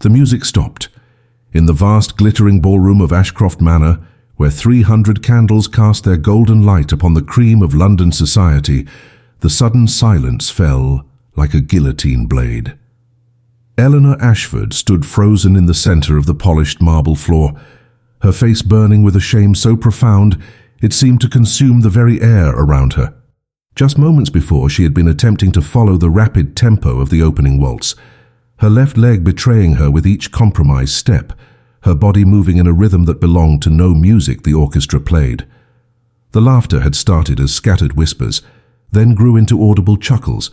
The music stopped. In the vast glittering ballroom of Ashcroft Manor, where 300 candles cast their golden light upon the cream of London society, the sudden silence fell like a guillotine blade. Eleanor Ashford stood frozen in the center of the polished marble floor, her face burning with a shame so profound it seemed to consume the very air around her. Just moments before, she had been attempting to follow the rapid tempo of the opening waltz, her left leg betraying her with each compromised step, her body moving in a rhythm that belonged to no music the orchestra played. The laughter had started as scattered whispers, then grew into audible chuckles,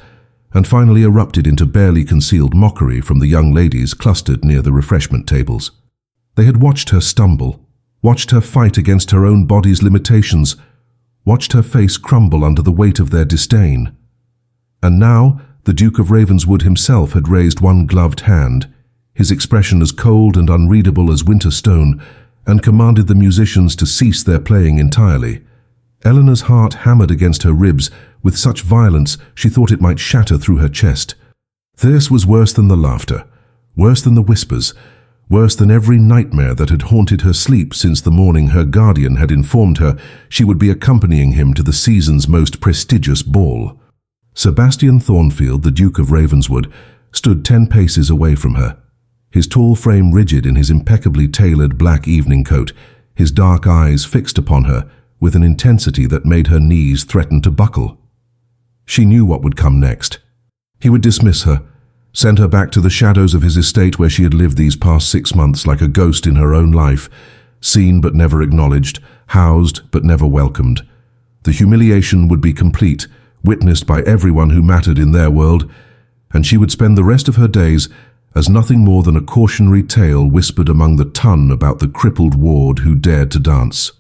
and finally erupted into barely concealed mockery from the young ladies clustered near the refreshment tables. They had watched her stumble, watched her fight against her own body's limitations, watched her face crumble under the weight of their disdain. And now the Duke of Ravenswood himself had raised one gloved hand, his expression as cold and unreadable as winter stone, and commanded the musicians to cease their playing entirely. Eleanor's heart hammered against her ribs with such violence she thought it might shatter through her chest. This was worse than the laughter, worse than the whispers, worse than every nightmare that had haunted her sleep since the morning her guardian had informed her she would be accompanying him to the season's most prestigious ball. Sebastian Thornfield, the Duke of Ravenswood, stood 10 paces away from her, his tall frame rigid in his impeccably tailored black evening coat, his dark eyes fixed upon her with an intensity that made her knees threaten to buckle. She knew what would come next. He would dismiss her, send her back to the shadows of his estate where she had lived these past 6 months like a ghost in her own life, seen but never acknowledged, housed but never welcomed. The humiliation would be complete, witnessed by everyone who mattered in their world, and she would spend the rest of her days as nothing more than a cautionary tale whispered among the ton about the crippled ward who dared to dance.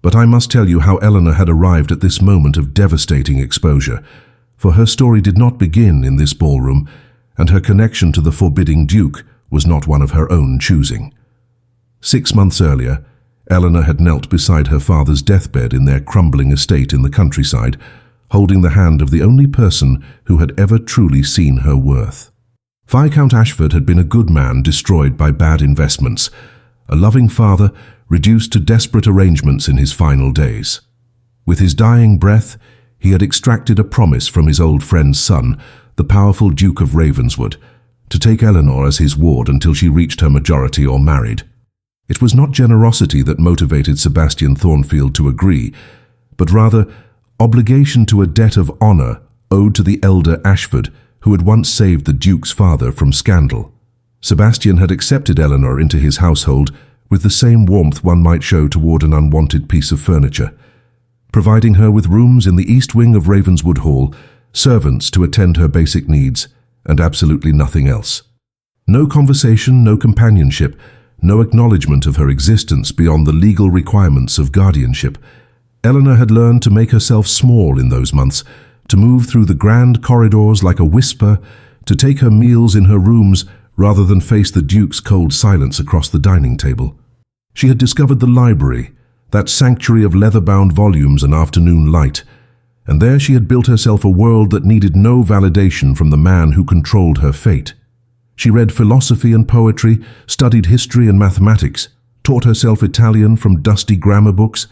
But I must tell you how Eleanor had arrived at this moment of devastating exposure, for her story did not begin in this ballroom, and her connection to the forbidding Duke was not one of her own choosing. 6 months earlier, Eleanor had knelt beside her father's deathbed in their crumbling estate in the countryside, holding the hand of the only person who had ever truly seen her worth. Viscount Ashford had been a good man destroyed by bad investments, a loving father reduced to desperate arrangements in his final days. With his dying breath, he had extracted a promise from his old friend's son, the powerful Duke of Ravenswood, to take Eleanor as his ward until she reached her majority or married. It was not generosity that motivated Sebastian Thornfield to agree, but rather obligation to a debt of honor owed to the elder Ashford, who had once saved the Duke's father from scandal. Sebastian had accepted Eleanor into his household with the same warmth one might show toward an unwanted piece of furniture, providing her with rooms in the east wing of Ravenswood Hall, servants to attend her basic needs, and absolutely nothing else. No conversation, no companionship, no acknowledgement of her existence beyond the legal requirements of guardianship. Eleanor had learned to make herself small in those months, to move through the grand corridors like a whisper, to take her meals in her rooms rather than face the Duke's cold silence across the dining table. She had discovered the library, that sanctuary of leather-bound volumes and afternoon light, and there she had built herself a world that needed no validation from the man who controlled her fate. She read philosophy and poetry, studied history and mathematics, taught herself Italian from dusty grammar books,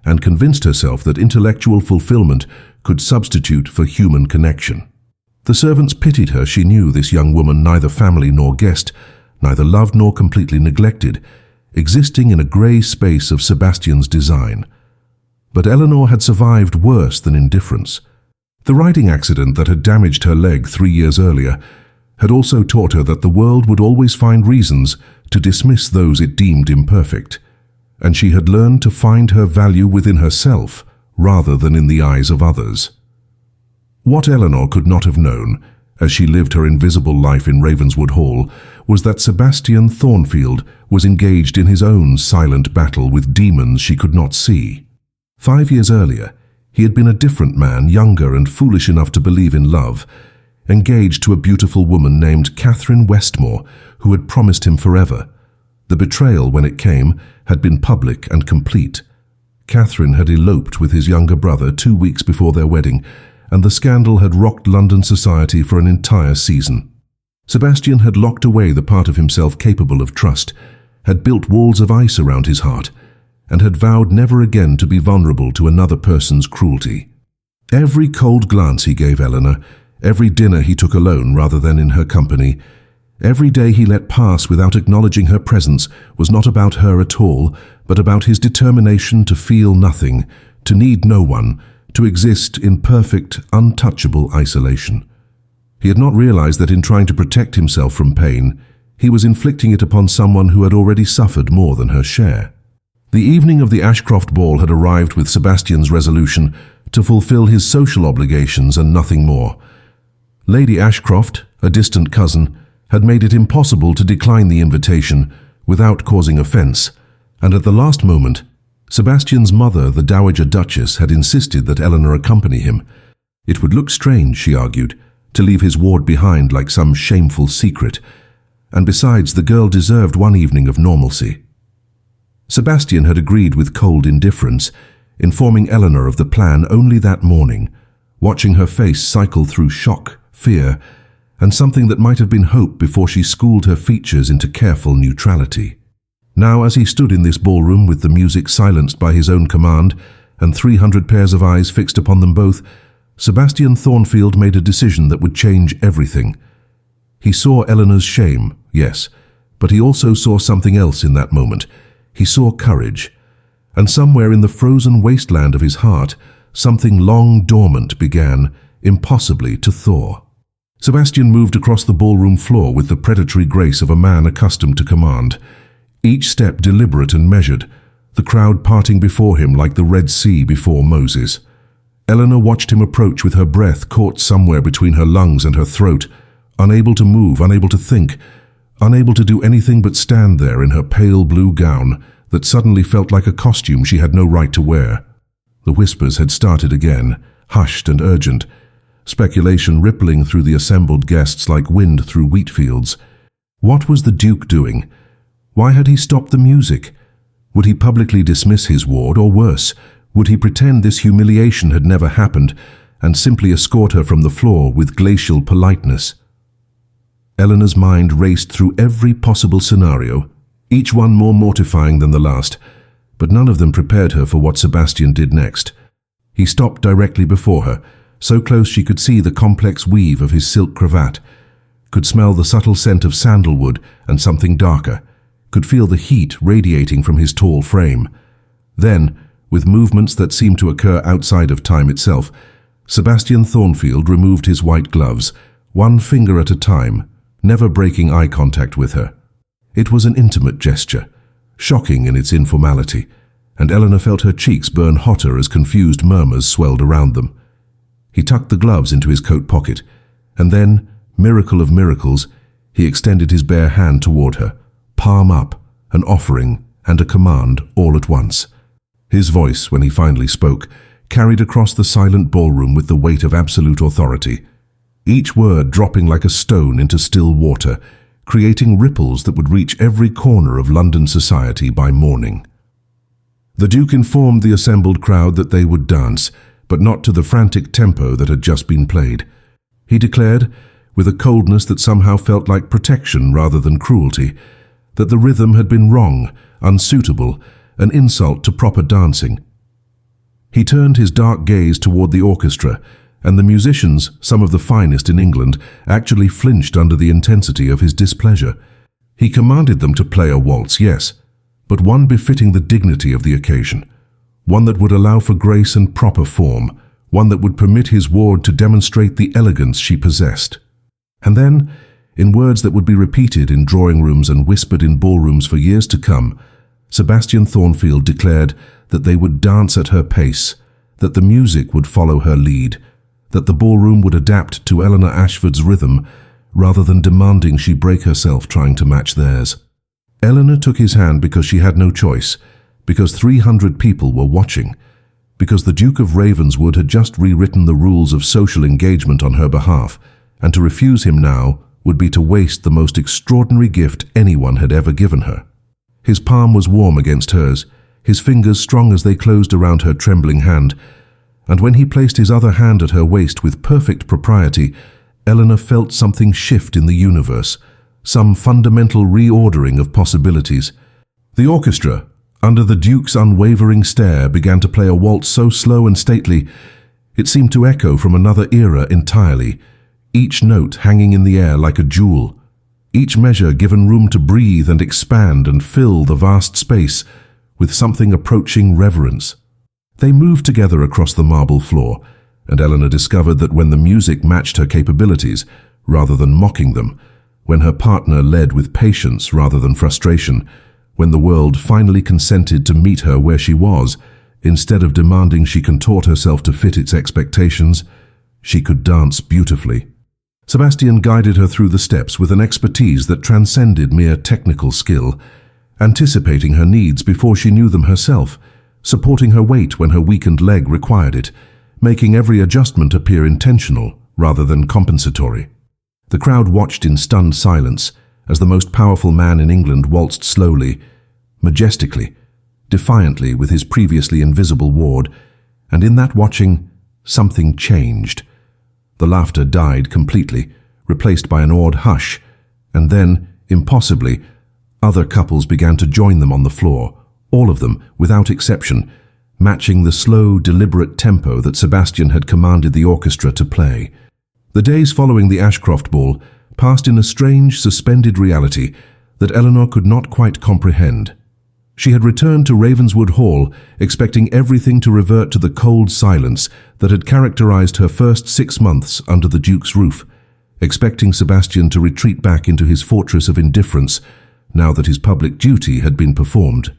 and convinced herself that intellectual fulfillment could substitute for human connection. The servants pitied her. She knew this young woman, neither family nor guest, neither loved nor completely neglected, existing in a grey space of Sebastian's design. But Eleanor had survived worse than indifference. The riding accident that had damaged her leg 3 years earlier had also taught her that the world would always find reasons to dismiss those it deemed imperfect, and she had learned to find her value within herself rather than in the eyes of others. What Eleanor could not have known, as she lived her invisible life in Ravenswood Hall, was that Sebastian Thornfield was engaged in his own silent battle with demons she could not see. 5 years earlier, he had been a different man, younger and foolish enough to believe in love, engaged to a beautiful woman named Catherine Westmore, who had promised him forever. The betrayal, when it came, had been public and complete. Catherine had eloped with his younger brother 2 weeks before their wedding, and the scandal had rocked London society for an entire season. Sebastian had locked away the part of himself capable of trust, had built walls of ice around his heart, and had vowed never again to be vulnerable to another person's cruelty. Every cold glance he gave Eleanor, every dinner he took alone rather than in her company, every day he let pass without acknowledging her presence was not about her at all, but about his determination to feel nothing, to need no one, to exist in perfect, untouchable isolation. He had not realized that in trying to protect himself from pain, he was inflicting it upon someone who had already suffered more than her share. The evening of the Ashcroft ball had arrived with Sebastian's resolution to fulfill his social obligations and nothing more. Lady Ashcroft, a distant cousin, had made it impossible to decline the invitation without causing offense, and at the last moment, Sebastian's mother, the Dowager Duchess, had insisted that Eleanor accompany him. It would look strange, she argued, to leave his ward behind like some shameful secret, and besides, the girl deserved one evening of normalcy. Sebastian had agreed with cold indifference, informing Eleanor of the plan only that morning, watching her face cycle through shock, fear, and something that might have been hope before she schooled her features into careful neutrality. Now, as he stood in this ballroom with the music silenced by his own command and 300 pairs of eyes fixed upon them both, Sebastian Thornfield made a decision that would change everything. He saw Eleanor's shame, yes, but he also saw something else in that moment. He saw courage, and somewhere in the frozen wasteland of his heart, something long dormant began, impossibly, to thaw. Sebastian moved across the ballroom floor with the predatory grace of a man accustomed to command, each step deliberate and measured, the crowd parting before him like the Red Sea before Moses. Eleanor watched him approach with her breath caught somewhere between her lungs and her throat, unable to move, unable to think, unable to do anything but stand there in her pale blue gown that suddenly felt like a costume she had no right to wear. The whispers had started again, hushed and urgent, speculation rippling through the assembled guests like wind through wheat fields. What was the Duke doing? Why had he stopped the music? Would he publicly dismiss his ward, or worse, would he pretend this humiliation had never happened and simply escort her from the floor with glacial politeness? Eleanor's mind raced through every possible scenario, each one more mortifying than the last, but none of them prepared her for what Sebastian did next. He stopped directly before her, so close she could see the complex weave of his silk cravat, could smell the subtle scent of sandalwood and something darker, could feel the heat radiating from his tall frame. Then, with movements that seemed to occur outside of time itself, Sebastian Thornfield removed his white gloves, one finger at a time, never breaking eye contact with her. It was an intimate gesture, shocking in its informality, and Eleanor felt her cheeks burn hotter as confused murmurs swelled around them. He tucked the gloves into his coat pocket, and then, miracle of miracles, he extended his bare hand toward her, palm up, an offering and a command all at once. His voice, when he finally spoke, carried across the silent ballroom with the weight of absolute authority, each word dropping like a stone into still water, creating ripples that would reach every corner of London society by morning. The Duke informed the assembled crowd that they would dance, but not to the frantic tempo that had just been played. He declared, with a coldness that somehow felt like protection rather than cruelty, that the rhythm had been wrong, unsuitable, an insult to proper dancing. He turned his dark gaze toward the orchestra, and the musicians, some of the finest in England, actually flinched under the intensity of his displeasure. He commanded them to play a waltz, yes, but one befitting the dignity of the occasion, one that would allow for grace and proper form, one that would permit his ward to demonstrate the elegance she possessed. And then, in words that would be repeated in drawing rooms and whispered in ballrooms for years to come, Sebastian Thornfield declared that they would dance at her pace, that the music would follow her lead, that the ballroom would adapt to Eleanor Ashford's rhythm rather than demanding she break herself trying to match theirs. Eleanor took his hand because she had no choice, because 300 people were watching, because the Duke of Ravenswood had just rewritten the rules of social engagement on her behalf, and to refuse him now would be to waste the most extraordinary gift anyone had ever given her. His palm was warm against hers, his fingers strong as they closed around her trembling hand, and when he placed his other hand at her waist with perfect propriety, Eleanor felt something shift in the universe, some fundamental reordering of possibilities. The orchestra, under the Duke's unwavering stare, began to play a waltz so slow and stately, it seemed to echo from another era entirely, each note hanging in the air like a jewel, each measure given room to breathe and expand and fill the vast space with something approaching reverence. They moved together across the marble floor, and Eleanor discovered that when the music matched her capabilities, rather than mocking them, when her partner led with patience rather than frustration, when the world finally consented to meet her where she was, instead of demanding she contort herself to fit its expectations, she could dance beautifully. Sebastian guided her through the steps with an expertise that transcended mere technical skill, anticipating her needs before she knew them herself, supporting her weight when her weakened leg required it, making every adjustment appear intentional rather than compensatory. The crowd watched in stunned silence as the most powerful man in England waltzed slowly, majestically, defiantly with his previously invisible ward, and in that watching, something changed. The laughter died completely, replaced by an awed hush, and then, impossibly, other couples began to join them on the floor, all of them, without exception, matching the slow, deliberate tempo that Sebastian had commanded the orchestra to play. The days following the Ashcroft Ball passed in a strange, suspended reality that Eleanor could not quite comprehend. She had returned to Ravenswood Hall, expecting everything to revert to the cold silence that had characterized her first 6 months under the Duke's roof, expecting Sebastian to retreat back into his fortress of indifference now that his public duty had been performed.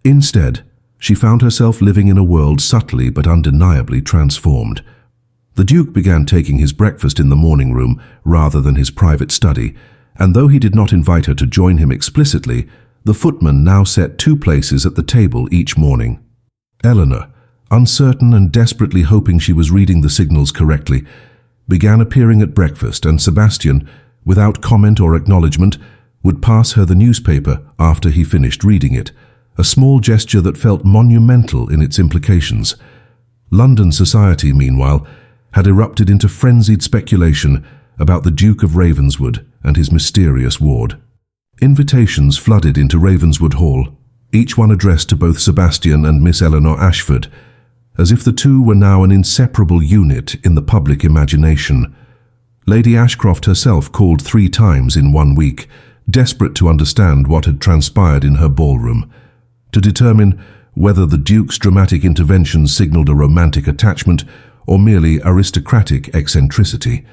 Instead, she found herself living in a world subtly but undeniably transformed. The Duke began taking his breakfast in the morning room rather than his private study, and though he did not invite her to join him explicitly, the footman now set 2 places at the table each morning. Eleanor, uncertain and desperately hoping she was reading the signals correctly, began appearing at breakfast, and Sebastian, without comment or acknowledgement, would pass her the newspaper after he finished reading it, a small gesture that felt monumental in its implications. London society, meanwhile, had erupted into frenzied speculation about the Duke of Ravenswood and his mysterious ward. Invitations flooded into Ravenswood Hall, each one addressed to both Sebastian and Miss Eleanor Ashford, as if the two were now an inseparable unit in the public imagination. Lady Ashcroft herself called 3 times in 1 week, desperate to understand what had transpired in her ballroom, to determine whether the Duke's dramatic intervention signaled a romantic attachment or merely aristocratic eccentricity.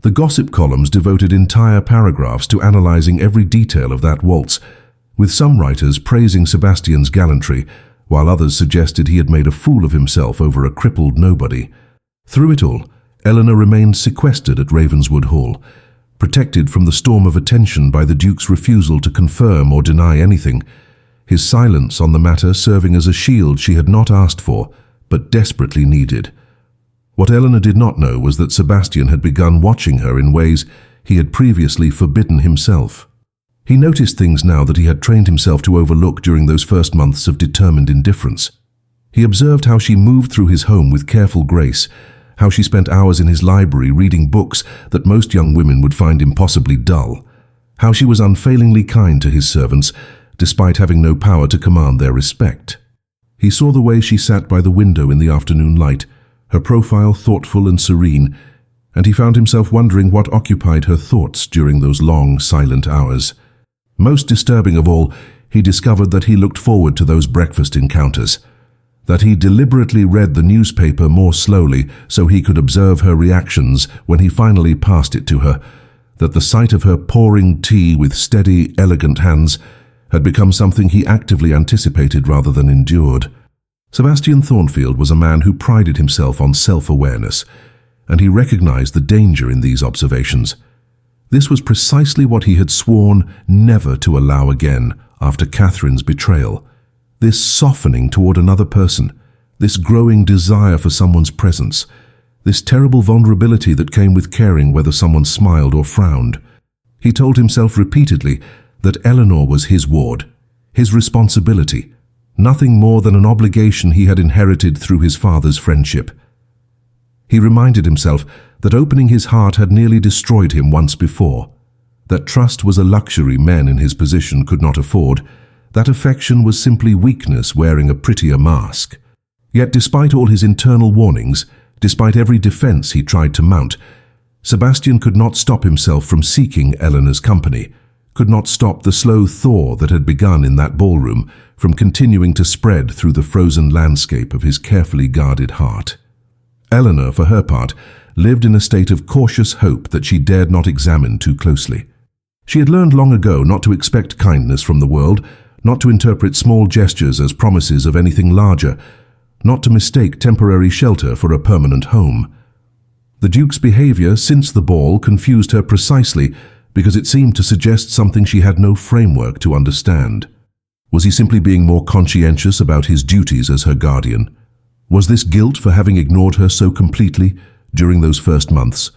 The gossip columns devoted entire paragraphs to analyzing every detail of that waltz, with some writers praising Sebastian's gallantry, while others suggested he had made a fool of himself over a crippled nobody. Through it all, Eleanor remained sequestered at Ravenswood Hall, protected from the storm of attention by the Duke's refusal to confirm or deny anything, his silence on the matter serving as a shield she had not asked for, but desperately needed. What Eleanor did not know was that Sebastian had begun watching her in ways he had previously forbidden himself. He noticed things now that he had trained himself to overlook during those first months of determined indifference. He observed how she moved through his home with careful grace, how she spent hours in his library reading books that most young women would find impossibly dull, how she was unfailingly kind to his servants, despite having no power to command their respect. He saw the way she sat by the window in the afternoon light, her profile thoughtful and serene, and he found himself wondering what occupied her thoughts during those long, silent hours. Most disturbing of all, he discovered that he looked forward to those breakfast encounters, that he deliberately read the newspaper more slowly so he could observe her reactions when he finally passed it to her, that the sight of her pouring tea with steady, elegant hands had become something he actively anticipated rather than endured. Sebastian Thornfield was a man who prided himself on self-awareness, and he recognized the danger in these observations. This was precisely what he had sworn never to allow again after Catherine's betrayal. This softening toward another person, this growing desire for someone's presence, this terrible vulnerability that came with caring whether someone smiled or frowned. He told himself repeatedly that Eleanor was his ward, his responsibility, nothing more than an obligation he had inherited through his father's friendship. He reminded himself that opening his heart had nearly destroyed him once before, that trust was a luxury men in his position could not afford, that affection was simply weakness wearing a prettier mask. Yet despite all his internal warnings, despite every defense he tried to mount, Sebastian could not stop himself from seeking Eleanor's company, could not stop the slow thaw that had begun in that ballroom from continuing to spread through the frozen landscape of his carefully guarded heart. Eleanor, for her part, lived in a state of cautious hope that she dared not examine too closely. She had learned long ago not to expect kindness from the world, not to interpret small gestures as promises of anything larger, not to mistake temporary shelter for a permanent home. The Duke's behavior since the ball confused her precisely because it seemed to suggest something she had no framework to understand. Was he simply being more conscientious about his duties as her guardian? Was this guilt for having ignored her so completely during those first months?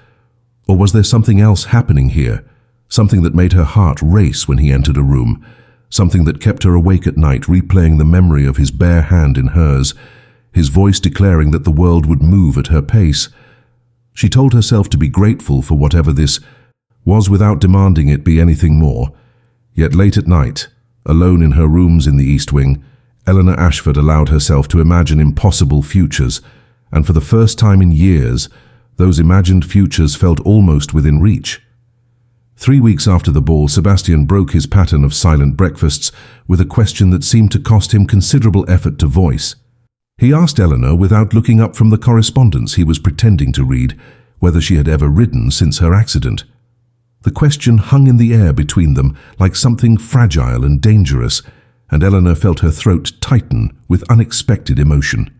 Or was there something else happening here, something that made her heart race when he entered a room, something that kept her awake at night replaying the memory of his bare hand in hers, his voice declaring that the world would move at her pace? She told herself to be grateful for whatever this was without demanding it be anything more. Yet late at night, alone in her rooms in the East Wing, Eleanor Ashford allowed herself to imagine impossible futures, and for the first time in years, those imagined futures felt almost within reach. 3 weeks after the ball, Sebastian broke his pattern of silent breakfasts with a question that seemed to cost him considerable effort to voice. He asked Eleanor, without looking up from the correspondence he was pretending to read, whether she had ever ridden since her accident. The question hung in the air between them like something fragile and dangerous, and Eleanor felt her throat tighten with unexpected emotion.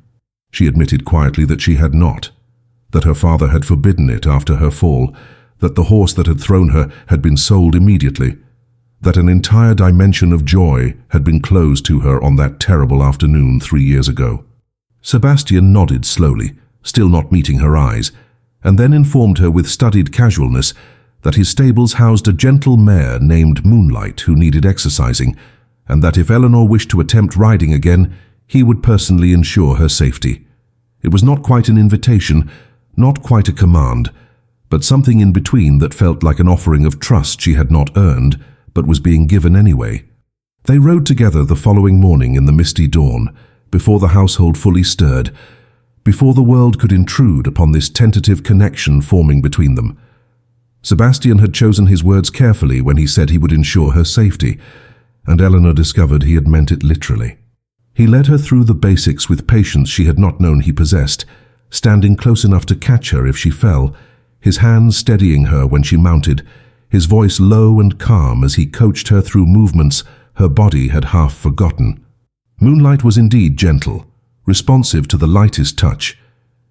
She admitted quietly that she had not, that her father had forbidden it after her fall, that the horse that had thrown her had been sold immediately, that an entire dimension of joy had been closed to her on that terrible afternoon 3 years ago. Sebastian nodded slowly, still not meeting her eyes, and then informed her with studied casualness that his stables housed a gentle mare named Moonlight who needed exercising, and that if Eleanor wished to attempt riding again, he would personally ensure her safety. It was not quite an invitation, not quite a command, but something in between that felt like an offering of trust she had not earned, but was being given anyway. They rode together the following morning in the misty dawn, before the household fully stirred, before the world could intrude upon this tentative connection forming between them. Sebastian had chosen his words carefully when he said he would ensure her safety, and Eleanor discovered he had meant it literally. He led her through the basics with patience she had not known he possessed, standing close enough to catch her if she fell, his hands steadying her when she mounted, his voice low and calm as he coached her through movements her body had half forgotten. Moonlight was indeed gentle, responsive to the lightest touch,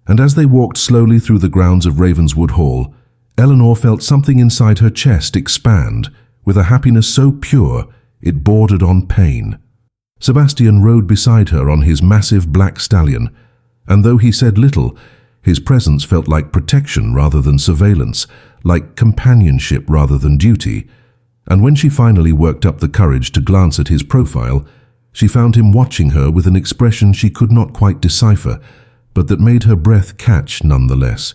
and as they walked slowly through the grounds of Ravenswood Hall, Eleanor felt something inside her chest expand with a happiness so pure it bordered on pain. Sebastian rode beside her on his massive black stallion, and though he said little, his presence felt like protection rather than surveillance, like companionship rather than duty, and when she finally worked up the courage to glance at his profile, she found him watching her with an expression she could not quite decipher, but that made her breath catch nonetheless.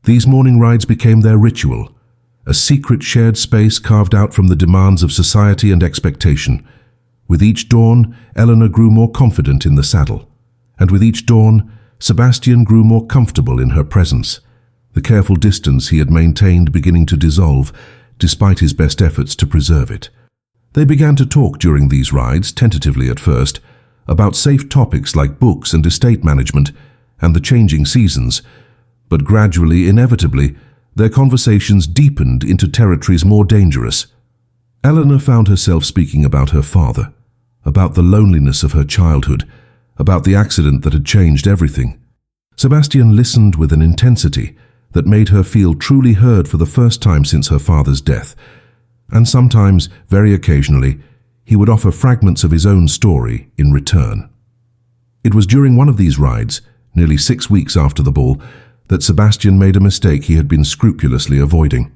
These morning rides became their ritual, a secret shared space carved out from the demands of society and expectation. With each dawn, Eleanor grew more confident in the saddle, and with each dawn, Sebastian grew more comfortable in her presence, the careful distance he had maintained beginning to dissolve, despite his best efforts to preserve it. They began to talk during these rides, tentatively at first, about safe topics like books and estate management and the changing seasons, but gradually, inevitably, their conversations deepened into territories more dangerous. Eleanor found herself speaking about her father, about the loneliness of her childhood, about the accident that had changed everything. Sebastian listened with an intensity that made her feel truly heard for the first time since her father's death, and sometimes, very occasionally, he would offer fragments of his own story in return. It was during one of these rides, nearly 6 weeks after the ball, that Sebastian made a mistake he had been scrupulously avoiding.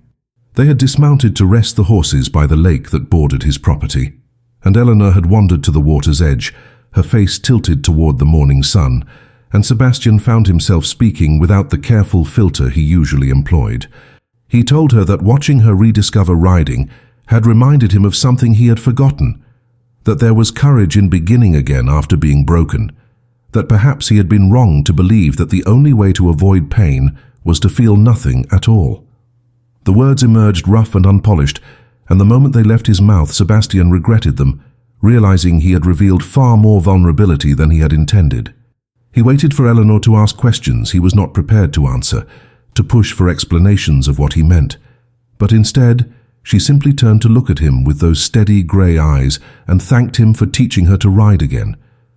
They had dismounted to rest the horses by the lake that bordered his property, and Eleanor had wandered to the water's edge, her face tilted toward the morning sun, and Sebastian found himself speaking without the careful filter he usually employed. He told her that watching her rediscover riding had reminded him of something he had forgotten, that there was courage in beginning again after being broken, that perhaps he had been wrong to believe that the only way to avoid pain was to feel nothing at all. The words emerged rough and unpolished, and the moment they left his mouth, Sebastian regretted them, realizing he had revealed far more vulnerability than he had intended. He waited for Eleanor to ask questions he was not prepared to answer, to push for explanations of what he meant. But instead, she simply turned to look at him with those steady grey eyes and thanked him for teaching her to ride again,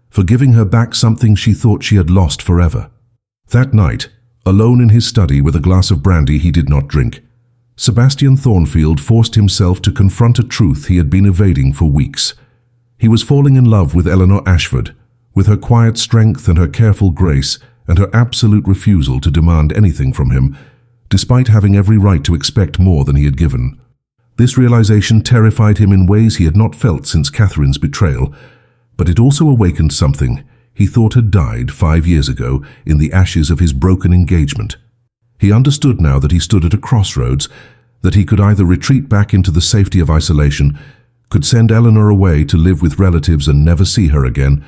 for giving her back something she thought she had lost forever. That night, alone in his study with a glass of brandy he did not drink, Sebastian Thornfield forced himself to confront a truth he had been evading for weeks. He was falling in love with Eleanor Ashford, with her quiet strength and her careful grace and her absolute refusal to demand anything from him, despite having every right to expect more than he had given. This realization terrified him in ways he had not felt since Catherine's betrayal, but it also awakened something he thought had died 5 years ago in the ashes of his broken engagement. He understood now that he stood at a crossroads, that he could either retreat back into the safety of isolation, could send Eleanor away to live with relatives and never see her again,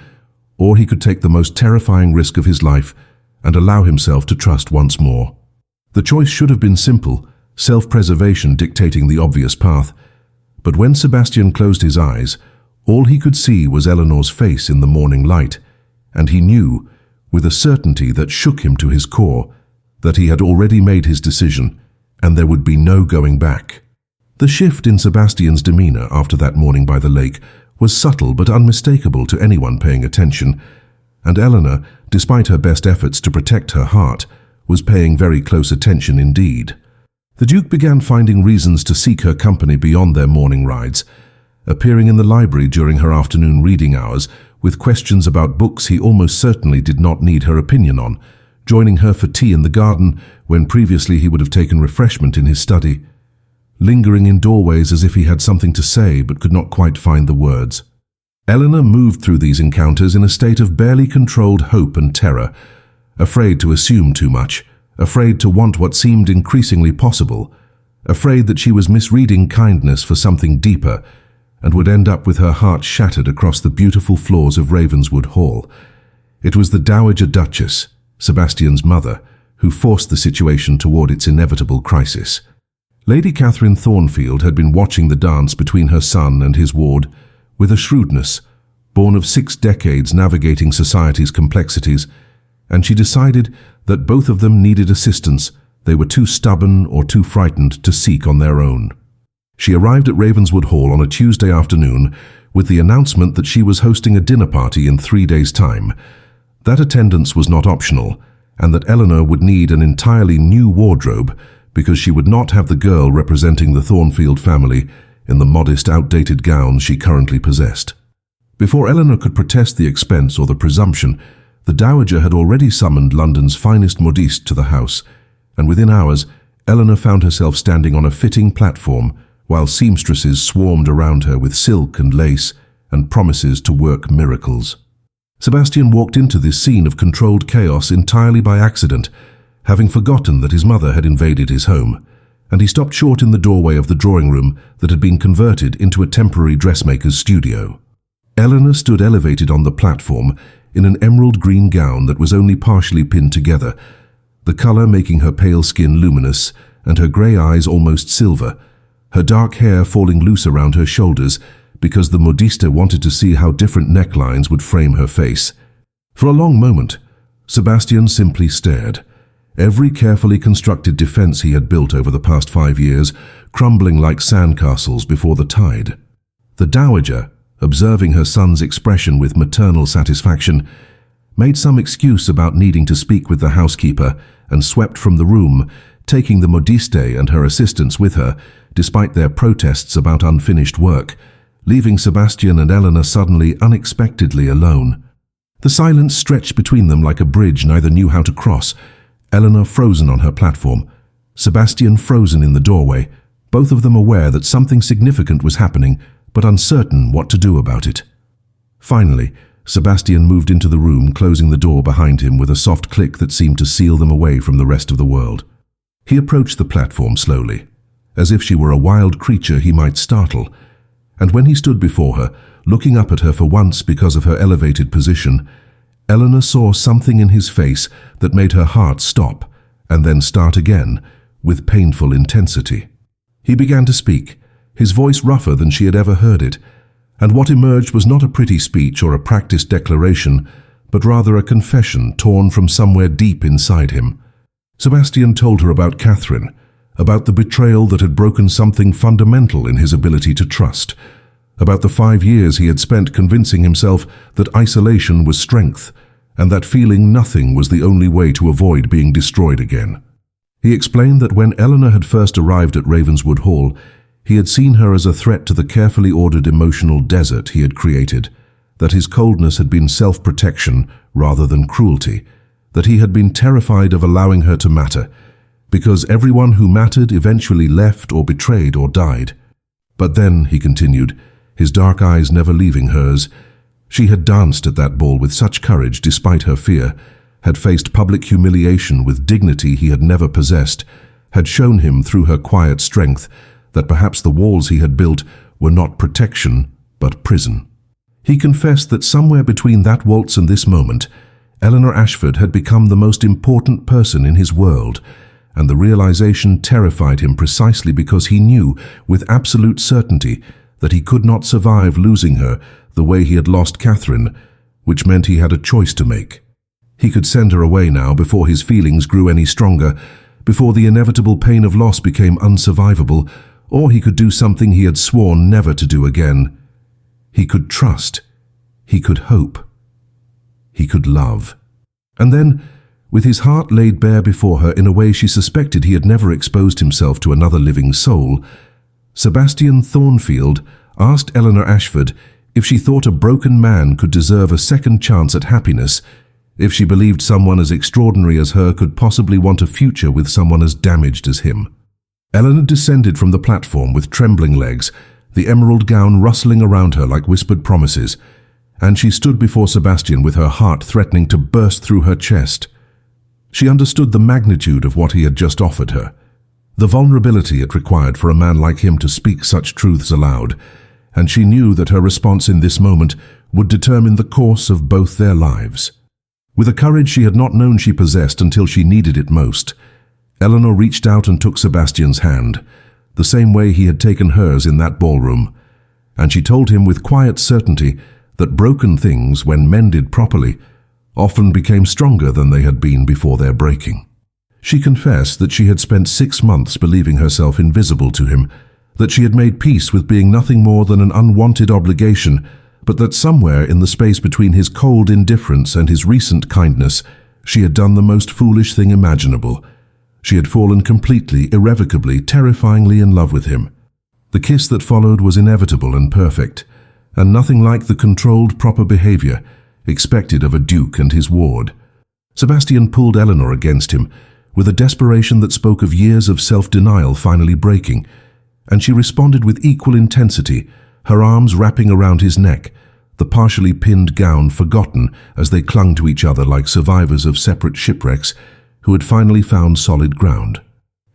or he could take the most terrifying risk of his life and allow himself to trust once more. The choice should have been simple, self-preservation dictating the obvious path, but when Sebastian closed his eyes, all he could see was Eleanor's face in the morning light, and he knew, with a certainty that shook him to his core, that he had already made his decision, and there would be no going back. The shift in Sebastian's demeanor after that morning by the lake was subtle but unmistakable to anyone paying attention, and Eleanor, despite her best efforts to protect her heart, was paying very close attention indeed. The Duke began finding reasons to seek her company beyond their morning rides, appearing in the library during her afternoon reading hours with questions about books he almost certainly did not need her opinion on, joining her for tea in the garden when previously he would have taken refreshment in his study, lingering in doorways as if he had something to say but could not quite find the words. Eleanor moved through these encounters in a state of barely controlled hope and terror, afraid to assume too much, afraid to want what seemed increasingly possible, afraid that she was misreading kindness for something deeper and would end up with her heart shattered across the beautiful floors of Ravenswood Hall. It was the Dowager Duchess, Sebastian's mother, who forced the situation toward its inevitable crisis. Lady Catherine Thornfield had been watching the dance between her son and his ward with a shrewdness born of 6 decades navigating society's complexities, and she decided that both of them needed assistance. They were too stubborn or too frightened to seek on their own. She arrived at Ravenswood Hall on a Tuesday afternoon with the announcement that she was hosting a dinner party in 3 days' time. That attendance was not optional, and that Eleanor would need an entirely new wardrobe because she would not have the girl representing the Thornfield family in the modest, outdated gowns she currently possessed. Before Eleanor could protest the expense or the presumption, the Dowager had already summoned London's finest modiste to the house, and within hours, Eleanor found herself standing on a fitting platform while seamstresses swarmed around her with silk and lace and promises to work miracles. Sebastian walked into this scene of controlled chaos entirely by accident, having forgotten that his mother had invaded his home, and he stopped short in the doorway of the drawing room that had been converted into a temporary dressmaker's studio. Eleanor stood elevated on the platform in an emerald green gown that was only partially pinned together, the color making her pale skin luminous and her grey eyes almost silver, her dark hair falling loose around her shoulders because the modiste wanted to see how different necklines would frame her face. For a long moment, Sebastian simply stared, every carefully constructed defense he had built over the past 5 years crumbling like sandcastles before the tide. The Dowager, observing her son's expression with maternal satisfaction, made some excuse about needing to speak with the housekeeper and swept from the room, taking the modiste and her assistants with her, despite their protests about unfinished work, leaving Sebastian and Eleanor suddenly, unexpectedly alone. The silence stretched between them like a bridge neither knew how to cross, Eleanor frozen on her platform, Sebastian frozen in the doorway, both of them aware that something significant was happening, but uncertain what to do about it. Finally, Sebastian moved into the room, closing the door behind him with a soft click that seemed to seal them away from the rest of the world. He approached the platform slowly, as if she were a wild creature he might startle, and when he stood before her, looking up at her for once because of her elevated position, Eleanor saw something in his face that made her heart stop and then start again with painful intensity. He began to speak, his voice rougher than she had ever heard it, and what emerged was not a pretty speech or a practiced declaration, but rather a confession torn from somewhere deep inside him. Sebastian told her about Catherine, about the betrayal that had broken something fundamental in his ability to trust, about the 5 years he had spent convincing himself that isolation was strength, and that feeling nothing was the only way to avoid being destroyed again. He explained that when Eleanor had first arrived at Ravenswood Hall, he had seen her as a threat to the carefully ordered emotional desert he had created, that his coldness had been self-protection rather than cruelty, that he had been terrified of allowing her to matter, because everyone who mattered eventually left or betrayed or died. But then, he continued, his dark eyes never leaving hers, she had danced at that ball with such courage despite her fear, had faced public humiliation with dignity he had never possessed, had shown him through her quiet strength that perhaps the walls he had built were not protection, but prison. He confessed that somewhere between that waltz and this moment, Eleanor Ashford had become the most important person in his world, and the realization terrified him precisely because he knew with absolute certainty that he could not survive losing her the way he had lost Catherine, which meant he had a choice to make. He could send her away now before his feelings grew any stronger, before the inevitable pain of loss became unsurvivable, or he could do something he had sworn never to do again. He could trust. He could hope. He could love. And then, with his heart laid bare before her in a way she suspected he had never exposed himself to another living soul, Sebastian Thornfield asked Eleanor Ashford if she thought a broken man could deserve a second chance at happiness, if she believed someone as extraordinary as her could possibly want a future with someone as damaged as him. Eleanor descended from the platform with trembling legs, the emerald gown rustling around her like whispered promises, and she stood before Sebastian with her heart threatening to burst through her chest. She understood the magnitude of what he had just offered her, the vulnerability it required for a man like him to speak such truths aloud, and she knew that her response in this moment would determine the course of both their lives. With a courage she had not known she possessed until she needed it most, Eleanor reached out and took Sebastian's hand, the same way he had taken hers in that ballroom, and she told him with quiet certainty that broken things, when mended properly, often became stronger than they had been before their breaking. She confessed that she had spent 6 months believing herself invisible to him, that she had made peace with being nothing more than an unwanted obligation, but that somewhere in the space between his cold indifference and his recent kindness, she had done the most foolish thing imaginable. She had fallen completely, irrevocably, terrifyingly in love with him. The kiss that followed was inevitable and perfect, and nothing like the controlled, proper behavior expected of a duke and his ward. Sebastian pulled Eleanor against him, with a desperation that spoke of years of self-denial finally breaking, and she responded with equal intensity, her arms wrapping around his neck, the partially pinned gown forgotten as they clung to each other like survivors of separate shipwrecks who had finally found solid ground.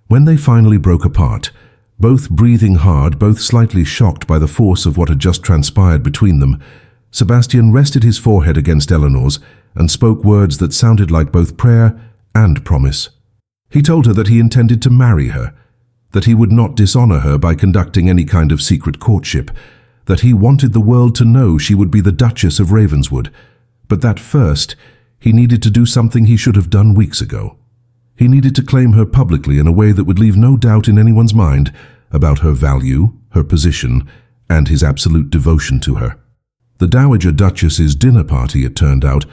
When they finally broke apart, both breathing hard, both slightly shocked by the force of what had just transpired between them, Sebastian rested his forehead against Eleanor's and spoke words that sounded like both prayer and promise. He told her that he intended to marry her, that he would not dishonor her by conducting any kind of secret courtship, that he wanted the world to know she would be the Duchess of Ravenswood, but that first he needed to do something he should have done weeks ago. He needed to claim her publicly in a way that would leave no doubt in anyone's mind about her value, her position, and his absolute devotion to her. The Dowager Duchess's dinner party, it turned out,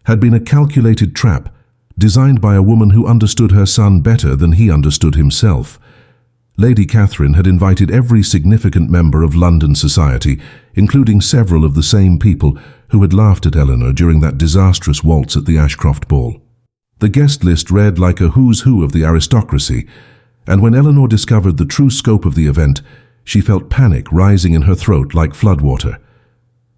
had been a calculated trap designed by a woman who understood her son better than he understood himself. Lady Catherine had invited every significant member of London society, including several of the same people who had laughed at Eleanor during that disastrous waltz at the Ashcroft ball. The guest list read like a who's who of the aristocracy, and when Eleanor discovered the true scope of the event, she felt panic rising in her throat like floodwater.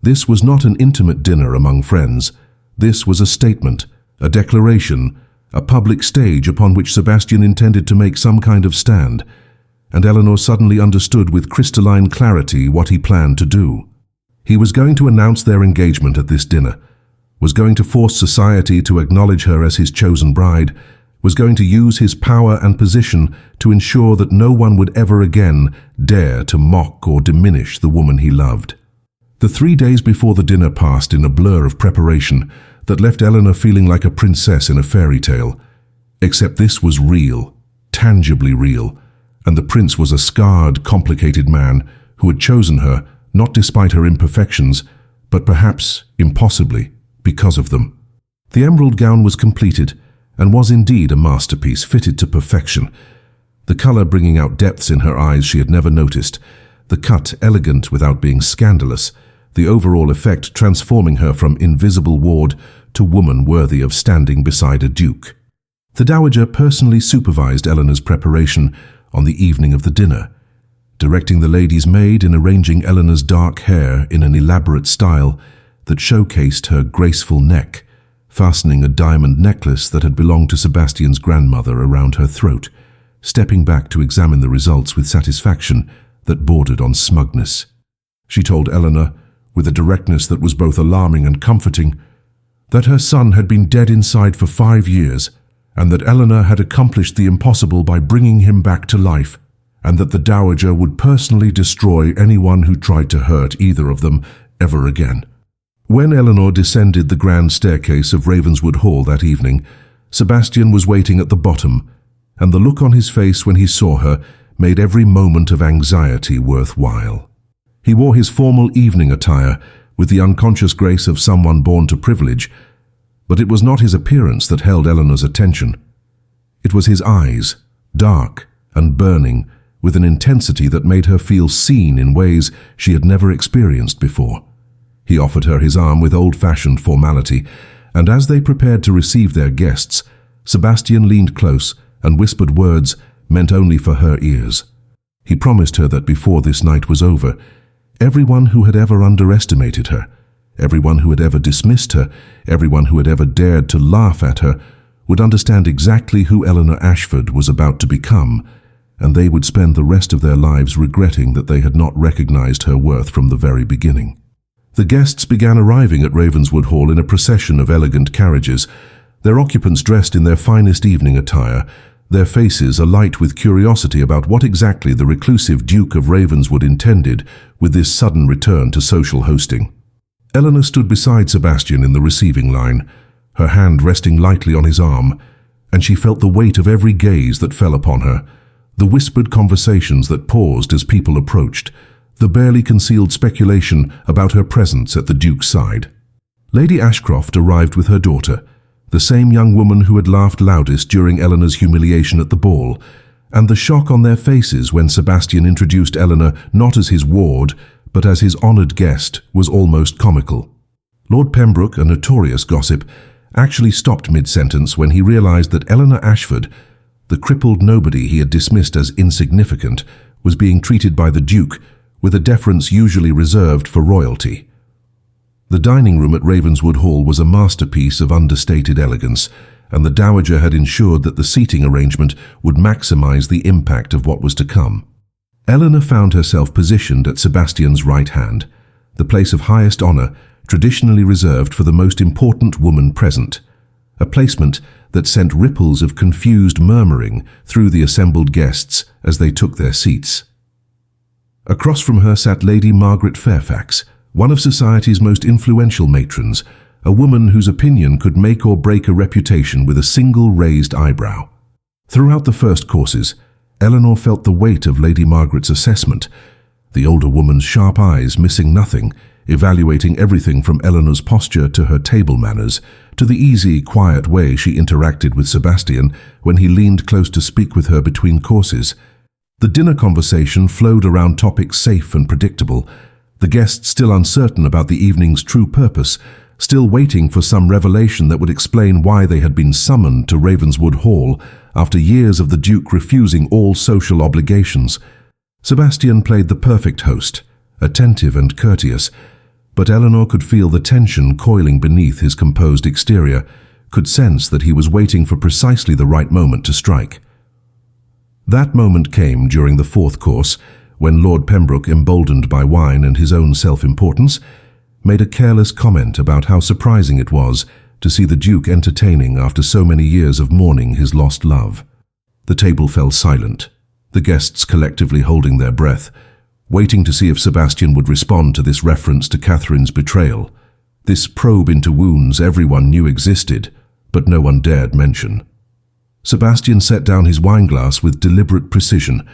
This was not an intimate dinner among friends. This was a statement, a declaration, a public stage upon which Sebastian intended to make some kind of stand, and Eleanor suddenly understood with crystalline clarity what he planned to do. He was going to announce their engagement at this dinner, was going to force society to acknowledge her as his chosen bride, was going to use his power and position to ensure that no one would ever again dare to mock or diminish the woman he loved. The 3 days before the dinner passed in a blur of preparation that left Eleanor feeling like a princess in a fairy tale. Except this was real, tangibly real, and the prince was a scarred, complicated man who had chosen her, not despite her imperfections, but perhaps, impossibly, because of them. The emerald gown was completed, and was indeed a masterpiece fitted to perfection, the color bringing out depths in her eyes she had never noticed, the cut elegant without being scandalous, the overall effect transforming her from invisible ward to woman worthy of standing beside a duke. The dowager personally supervised Eleanor's preparation on the evening of the dinner, directing the lady's maid in arranging Eleanor's dark hair in an elaborate style that showcased her graceful neck, fastening a diamond necklace that had belonged to Sebastian's grandmother around her throat, stepping back to examine the results with satisfaction that bordered on smugness. She told Eleanor, with a directness that was both alarming and comforting, that her son had been dead inside for 5 years, and that Eleanor had accomplished the impossible by bringing him back to life, and that the dowager would personally destroy anyone who tried to hurt either of them ever again. When Eleanor descended the grand staircase of Ravenswood Hall that evening, Sebastian was waiting at the bottom, and the look on his face when he saw her made every moment of anxiety worthwhile. He wore his formal evening attire with the unconscious grace of someone born to privilege, but it was not his appearance that held Eleanor's attention. It was his eyes, dark and burning, with an intensity that made her feel seen in ways she had never experienced before. He offered her his arm with old-fashioned formality, and as they prepared to receive their guests, Sebastian leaned close and whispered words meant only for her ears. He promised her that before this night was over, everyone who had ever underestimated her, everyone who had ever dismissed her, everyone who had ever dared to laugh at her, would understand exactly who Eleanor Ashford was about to become, and they would spend the rest of their lives regretting that they had not recognized her worth from the very beginning. The guests began arriving at Ravenswood Hall in a procession of elegant carriages, their occupants dressed in their finest evening attire, their faces alight with curiosity about what exactly the reclusive Duke of Ravenswood intended with this sudden return to social hosting. Eleanor stood beside Sebastian in the receiving line, her hand resting lightly on his arm, and she felt the weight of every gaze that fell upon her, the whispered conversations that paused as people approached, the barely concealed speculation about her presence at the Duke's side. Lady Ashcroft arrived with her daughter, the same young woman who had laughed loudest during Eleanor's humiliation at the ball, and the shock on their faces when Sebastian introduced Eleanor not as his ward, but as his honoured guest, was almost comical. Lord Pembroke, a notorious gossip, actually stopped mid-sentence when he realised that Eleanor Ashford, the crippled nobody he had dismissed as insignificant, was being treated by the Duke with a deference usually reserved for royalty. The dining room at Ravenswood Hall was a masterpiece of understated elegance, and the dowager had ensured that the seating arrangement would maximize the impact of what was to come. Eleanor found herself positioned at Sebastian's right hand, the place of highest honor traditionally reserved for the most important woman present, a placement that sent ripples of confused murmuring through the assembled guests as they took their seats. Across from her sat Lady Margaret Fairfax, one of society's most influential matrons, a woman whose opinion could make or break a reputation with a single raised eyebrow. Throughout the first courses, Eleanor felt the weight of Lady Margaret's assessment, the older woman's sharp eyes missing nothing, evaluating everything from Eleanor's posture to her table manners, to the easy, quiet way she interacted with Sebastian when he leaned close to speak with her between courses. The dinner conversation flowed around topics safe and predictable, the guests still uncertain about the evening's true purpose, still waiting for some revelation that would explain why they had been summoned to Ravenswood Hall after years of the Duke refusing all social obligations. Sebastian played the perfect host, attentive and courteous, But Eleanor could feel the tension coiling beneath his composed exterior, could sense that he was waiting for precisely the right moment to strike. That moment came during the fourth course, when Lord Pembroke, emboldened by wine and his own self-importance, made a careless comment about how surprising it was to see the Duke entertaining after so many years of mourning his lost love. The table fell silent, the guests collectively holding their breath, waiting to see if Sebastian would respond to this reference to Catherine's betrayal, this probe into wounds everyone knew existed, but no one dared mention. Sebastian set down his wineglass with deliberate precision,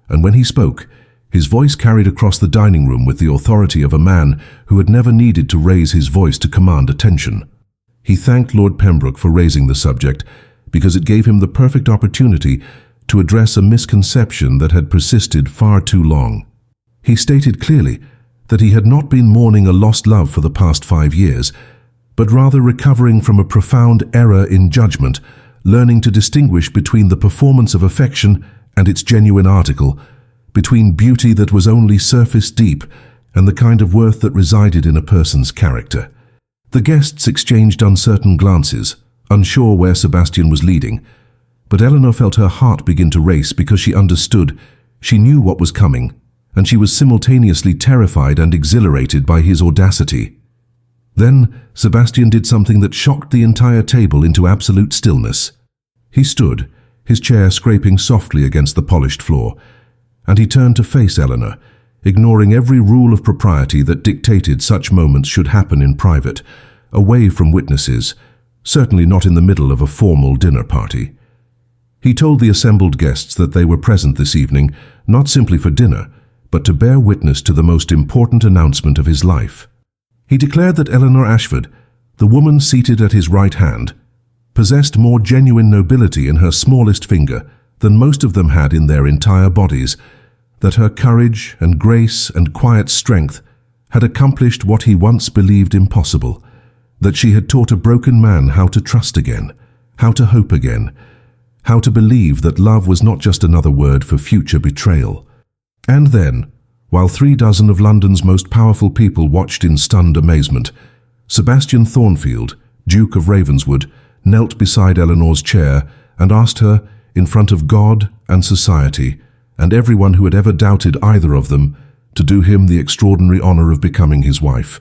and when he spoke, his voice carried across the dining room with the authority of a man who had never needed to raise his voice to command attention. He thanked Lord Pembroke for raising the subject because it gave him the perfect opportunity to address a misconception that had persisted far too long. He stated clearly that he had not been mourning a lost love for the past 5 years, but rather recovering from a profound error in judgment, learning to distinguish between the performance of affection and its genuine article, between beauty that was only surface deep and the kind of worth that resided in a person's character. The guests exchanged uncertain glances, unsure where Sebastian was leading, but Eleanor felt her heart begin to race because she understood, she knew what was coming, and she was simultaneously terrified and exhilarated by his audacity. Then Sebastian did something that shocked the entire table into absolute stillness. He stood, his chair scraping softly against the polished floor, and he turned to face Eleanor, ignoring every rule of propriety that dictated such moments should happen in private, away from witnesses, certainly not in the middle of a formal dinner party. He told the assembled guests that they were present this evening, not simply for dinner, but to bear witness to the most important announcement of his life. He declared that Eleanor Ashford, the woman seated at his right hand, possessed more genuine nobility in her smallest finger than most of them had in their entire bodies, that her courage and grace and quiet strength had accomplished what he once believed impossible, that she had taught a broken man how to trust again, how to hope again, how to believe that love was not just another word for future betrayal. And then, while 36 of London's most powerful people watched in stunned amazement, Sebastian Thornfield, Duke of Ravenswood, knelt beside Eleanor's chair and asked her, in front of God and society, and everyone who had ever doubted either of them, to do him the extraordinary honor of becoming his wife.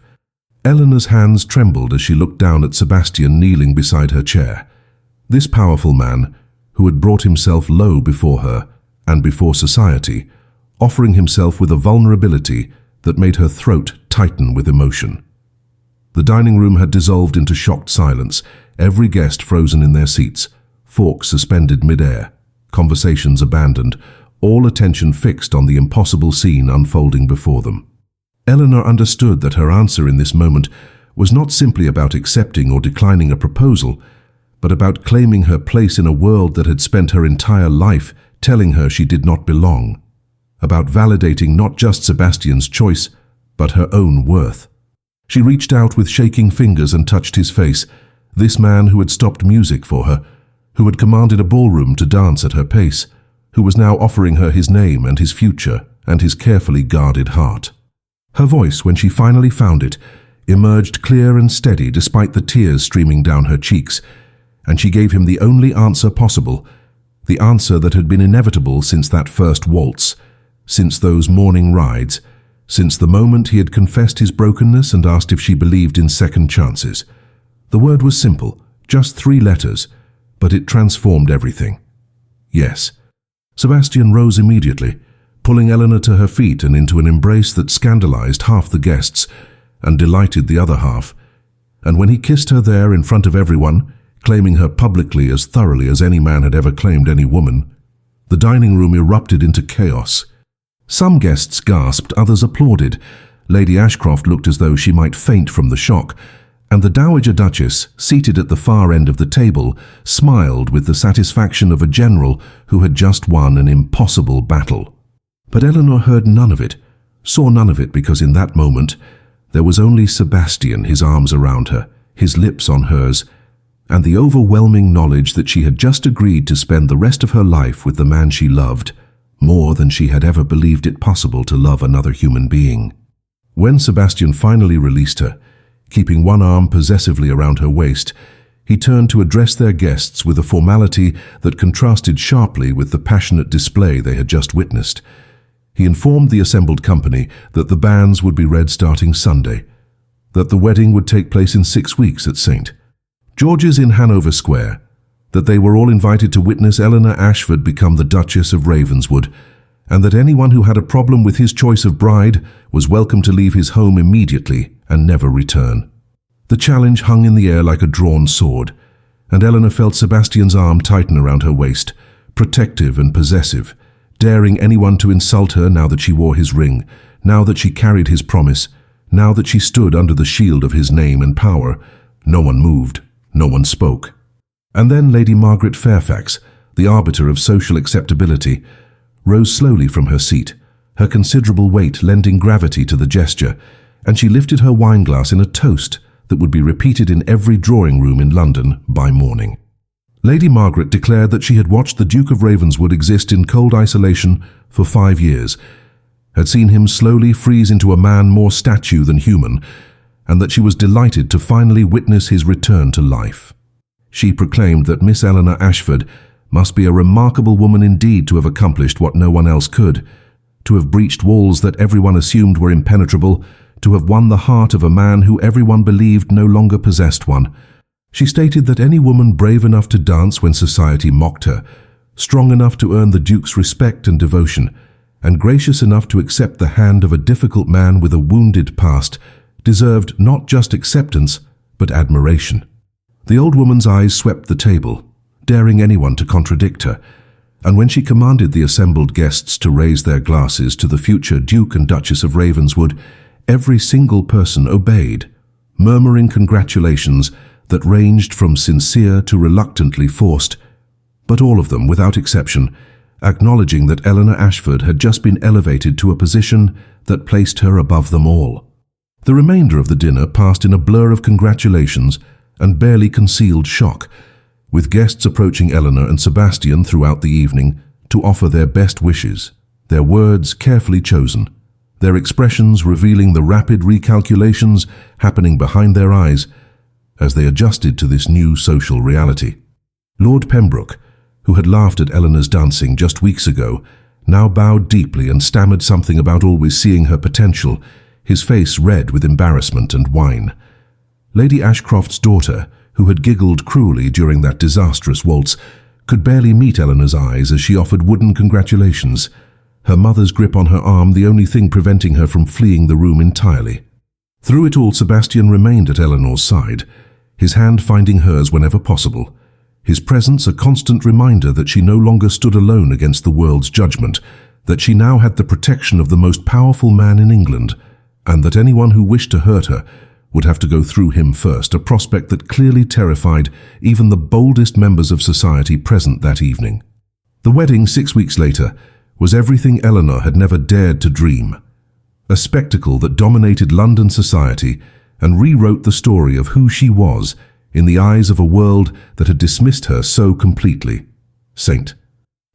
Eleanor's hands trembled as she looked down at Sebastian kneeling beside her chair. This powerful man, who had brought himself low before her and before society, offering himself with a vulnerability that made her throat tighten with emotion. The dining room had dissolved into shocked silence, every guest frozen in their seats, forks suspended mid-air, conversations abandoned, all attention fixed on the impossible scene unfolding before them. Eleanor understood that her answer in this moment was not simply about accepting or declining a proposal, but about claiming her place in a world that had spent her entire life telling her she did not belong, about validating not just Sebastian's choice, but her own worth. She reached out with shaking fingers and touched his face, this man who had stopped music for her, who had commanded a ballroom to dance at her pace, who was now offering her his name and his future and his carefully guarded heart. Her voice, when she finally found it, emerged clear and steady despite the tears streaming down her cheeks, and she gave him the only answer possible, the answer that had been inevitable since that first waltz, since those morning rides, since the moment he had confessed his brokenness and asked if she believed in second chances. The word was simple, just 3 letters, but it transformed everything. Yes. Sebastian rose immediately, pulling Eleanor to her feet and into an embrace that scandalized half the guests and delighted the other half. And when he kissed her there in front of everyone, claiming her publicly as thoroughly as any man had ever claimed any woman, the dining room erupted into chaos. Some guests gasped, others applauded. Lady Ashcroft looked as though she might faint from the shock, and the Dowager Duchess, seated at the far end of the table, smiled with the satisfaction of a general who had just won an impossible battle. But Eleanor heard none of it, saw none of it, because in that moment there was only Sebastian, his arms around her, his lips on hers, and the overwhelming knowledge that she had just agreed to spend the rest of her life with the man she loved, more than she had ever believed it possible to love another human being. When Sebastian finally released her, keeping one arm possessively around her waist, he turned to address their guests with a formality that contrasted sharply with the passionate display they had just witnessed. He informed the assembled company that the banns would be read starting Sunday, that the wedding would take place in 6 weeks at St. George's in Hanover Square, that they were all invited to witness Eleanor Ashford become the Duchess of Ravenswood, and that anyone who had a problem with his choice of bride was welcome to leave his home immediately and never return. The challenge hung in the air like a drawn sword, and Eleanor felt Sebastian's arm tighten around her waist, protective and possessive, daring anyone to insult her now that she wore his ring, now that she carried his promise, now that she stood under the shield of his name and power. No one moved, no one spoke. And then Lady Margaret Fairfax, the arbiter of social acceptability, rose slowly from her seat, her considerable weight lending gravity to the gesture, and she lifted her wineglass in a toast that would be repeated in every drawing room in London by morning. Lady Margaret declared that she had watched the Duke of Ravenswood exist in cold isolation for 5 years, had seen him slowly freeze into a man more statue than human, and that she was delighted to finally witness his return to life. She proclaimed that Miss Eleanor Ashford must be a remarkable woman indeed to have accomplished what no one else could, to have breached walls that everyone assumed were impenetrable, to have won the heart of a man who everyone believed no longer possessed one. She stated that any woman brave enough to dance when society mocked her, strong enough to earn the Duke's respect and devotion, and gracious enough to accept the hand of a difficult man with a wounded past, deserved not just acceptance, but admiration. The old woman's eyes swept the table, daring anyone to contradict her, and when she commanded the assembled guests to raise their glasses to the future Duke and Duchess of Ravenswood, every single person obeyed, murmuring congratulations that ranged from sincere to reluctantly forced, but all of them, without exception, acknowledging that Eleanor Ashford had just been elevated to a position that placed her above them all. The remainder of the dinner passed in a blur of congratulations and barely concealed shock, with guests approaching Eleanor and Sebastian throughout the evening to offer their best wishes, their words carefully chosen, their expressions revealing the rapid recalculations happening behind their eyes as they adjusted to this new social reality. Lord Pembroke, who had laughed at Eleanor's dancing just weeks ago, now bowed deeply and stammered something about always seeing her potential, his face red with embarrassment and wine. Lady Ashcroft's daughter, who had giggled cruelly during that disastrous waltz, could barely meet Eleanor's eyes as she offered wooden congratulations, her mother's grip on her arm the only thing preventing her from fleeing the room entirely. Through it all, Sebastian remained at Eleanor's side, his hand finding hers whenever possible, his presence a constant reminder that she no longer stood alone against the world's judgment, that she now had the protection of the most powerful man in England, and that anyone who wished to hurt her would have to go through him first, a prospect that clearly terrified even the boldest members of society present that evening. The wedding 6 weeks later was everything Eleanor had never dared to dream, a spectacle that dominated London society and rewrote the story of who she was in the eyes of a world that had dismissed her so completely. St.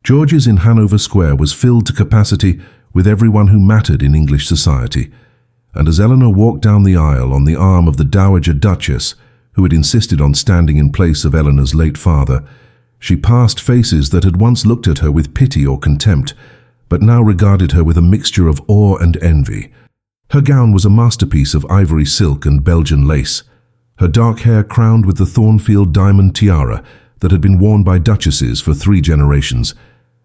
George's in Hanover Square was filled to capacity with everyone who mattered in English society, and as Eleanor walked down the aisle on the arm of the Dowager Duchess, who had insisted on standing in place of Eleanor's late father, she passed faces that had once looked at her with pity or contempt, but now regarded her with a mixture of awe and envy. Her gown was a masterpiece of ivory silk and Belgian lace, her dark hair crowned with the Thornfield diamond tiara that had been worn by duchesses for 3 generations,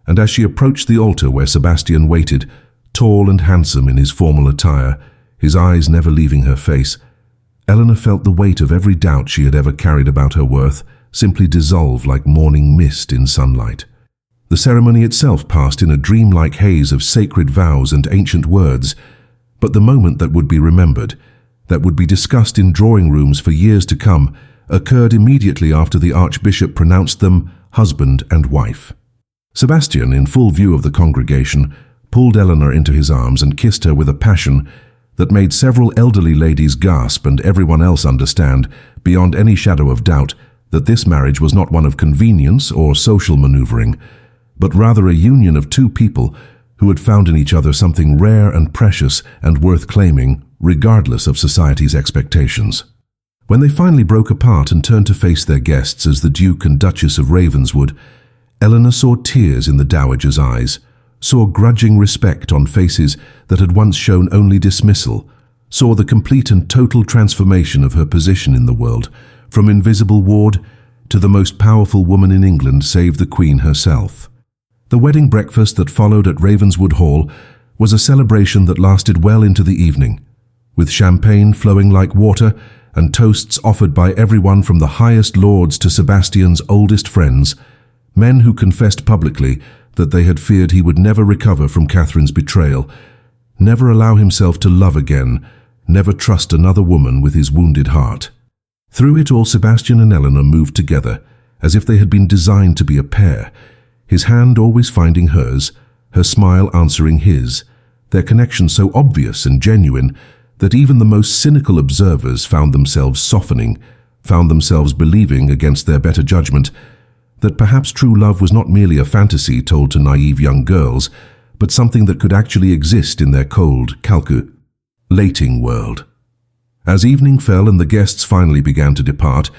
and as she approached the altar where Sebastian waited, tall and handsome in his formal attire, his eyes never leaving her face, Eleanor felt the weight of every doubt she had ever carried about her worth simply dissolve like morning mist in sunlight. The ceremony itself passed in a dreamlike haze of sacred vows and ancient words, but the moment that would be remembered, that would be discussed in drawing rooms for years to come, occurred immediately after the Archbishop pronounced them husband and wife. Sebastian, in full view of the congregation, pulled Eleanor into his arms and kissed her with a passion that made several elderly ladies gasp and everyone else understand, beyond any shadow of doubt, that this marriage was not one of convenience or social maneuvering, but rather a union of 2 people who had found in each other something rare and precious and worth claiming, regardless of society's expectations. When they finally broke apart and turned to face their guests as the Duke and Duchess of Ravenswood, Eleanor saw tears in the dowager's eyes, saw grudging respect on faces that had once shown only dismissal, saw the complete and total transformation of her position in the world, from invisible ward to the most powerful woman in England save the Queen herself. The wedding breakfast that followed at Ravenswood Hall was a celebration that lasted well into the evening, with champagne flowing like water and toasts offered by everyone from the highest lords to Sebastian's oldest friends, men who confessed publicly that they had feared he would never recover from Catherine's betrayal, never allow himself to love again, never trust another woman with his wounded heart. Through it all, Sebastian and Eleanor moved together, as if they had been designed to be a pair, his hand always finding hers, her smile answering his, their connection so obvious and genuine that even the most cynical observers found themselves softening, found themselves believing against their better judgment that perhaps true love was not merely a fantasy told to naive young girls, but something that could actually exist in their cold, calculating world. As evening fell and the guests finally began to depart,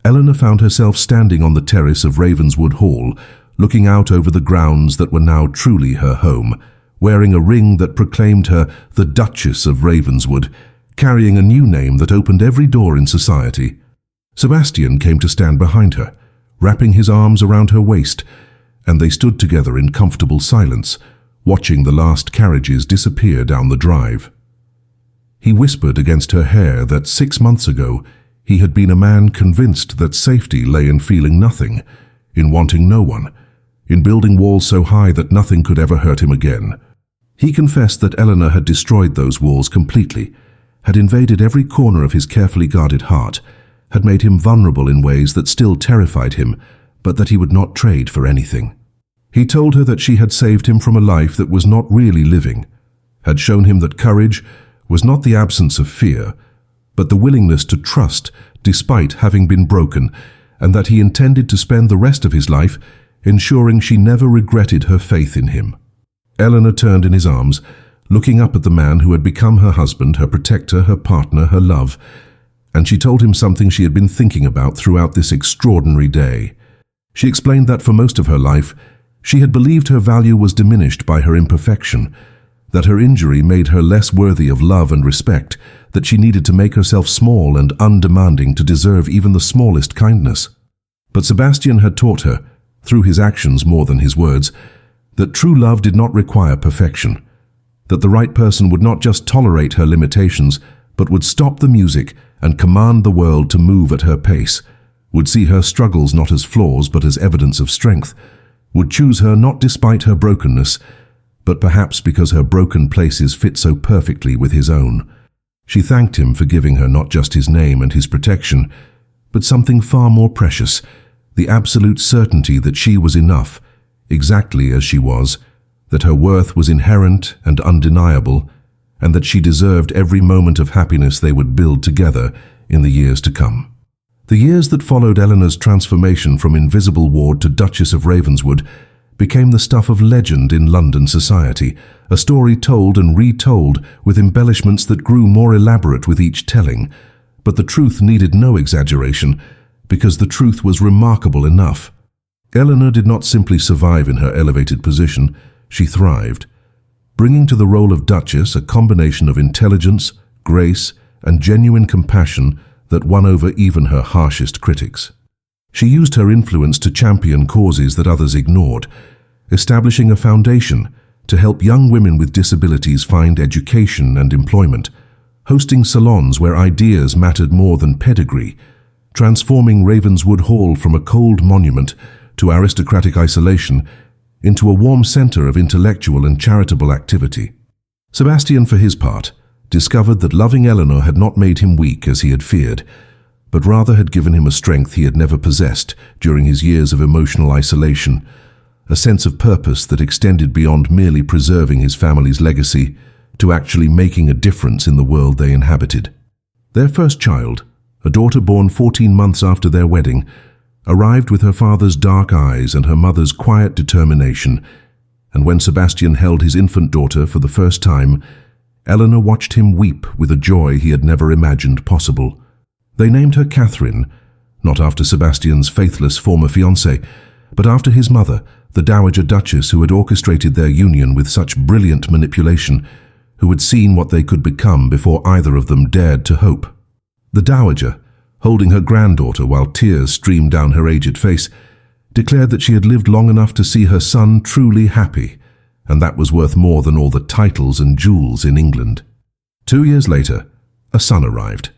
Eleanor found herself standing on the terrace of Ravenswood Hall, looking out over the grounds that were now truly her home, wearing a ring that proclaimed her the Duchess of Ravenswood, carrying a new name that opened every door in society. Sebastian came to stand behind her, wrapping his arms around her waist, and they stood together in comfortable silence, watching the last carriages disappear down the drive. He whispered against her hair that 6 months ago he had been a man convinced that safety lay in feeling nothing, in wanting no one, in building walls so high that nothing could ever hurt him again. He confessed that Eleanor had destroyed those walls completely, had invaded every corner of his carefully guarded heart, had made him vulnerable in ways that still terrified him, but that he would not trade for anything. He told her that she had saved him from a life that was not really living, had shown him that courage was not the absence of fear, but the willingness to trust despite having been broken, and that he intended to spend the rest of his life ensuring she never regretted her faith in him. Eleanor turned in his arms, looking up at the man who had become her husband, her protector, her partner, her love, and she told him something she had been thinking about throughout this extraordinary day. She explained that for most of her life, she had believed her value was diminished by her imperfection, that her injury made her less worthy of love and respect, that she needed to make herself small and undemanding to deserve even the smallest kindness. But Sebastian had taught her, through his actions more than his words, that true love did not require perfection, that the right person would not just tolerate her limitations, but would stop the music and command the world to move at her pace, would see her struggles not as flaws but as evidence of strength, would choose her not despite her brokenness, but perhaps because her broken places fit so perfectly with his own. She thanked him for giving her not just his name and his protection, but something far more precious, the absolute certainty that she was enough, exactly as she was, that her worth was inherent and undeniable, and that she deserved every moment of happiness they would build together in the years to come. The years that followed Eleanor's transformation from invisible ward to Duchess of Ravenswood became the stuff of legend in London society, a story told and retold with embellishments that grew more elaborate with each telling. But the truth needed no exaggeration, because the truth was remarkable enough. Eleanor did not simply survive in her elevated position, she thrived, bringing to the role of Duchess a combination of intelligence, grace, and genuine compassion that won over even her harshest critics. She used her influence to champion causes that others ignored, establishing a foundation to help young women with disabilities find education and employment, hosting salons where ideas mattered more than pedigree, transforming Ravenswood Hall from a cold monument to aristocratic isolation into a warm center of intellectual and charitable activity. Sebastian, for his part, discovered that loving Eleanor had not made him weak as he had feared, but rather had given him a strength he had never possessed during his years of emotional isolation, a sense of purpose that extended beyond merely preserving his family's legacy to actually making a difference in the world they inhabited. Their first child, a daughter born 14 months after their wedding, arrived with her father's dark eyes and her mother's quiet determination, and when Sebastian held his infant daughter for the first time, Eleanor watched him weep with a joy he had never imagined possible. They named her Catherine, not after Sebastian's faithless former fiancée, but after his mother, the Dowager Duchess who had orchestrated their union with such brilliant manipulation, who had seen what they could become before either of them dared to hope. The Dowager, holding her granddaughter while tears streamed down her aged face, declared that she had lived long enough to see her son truly happy, and that was worth more than all the titles and jewels in England. 2 years later, a son arrived,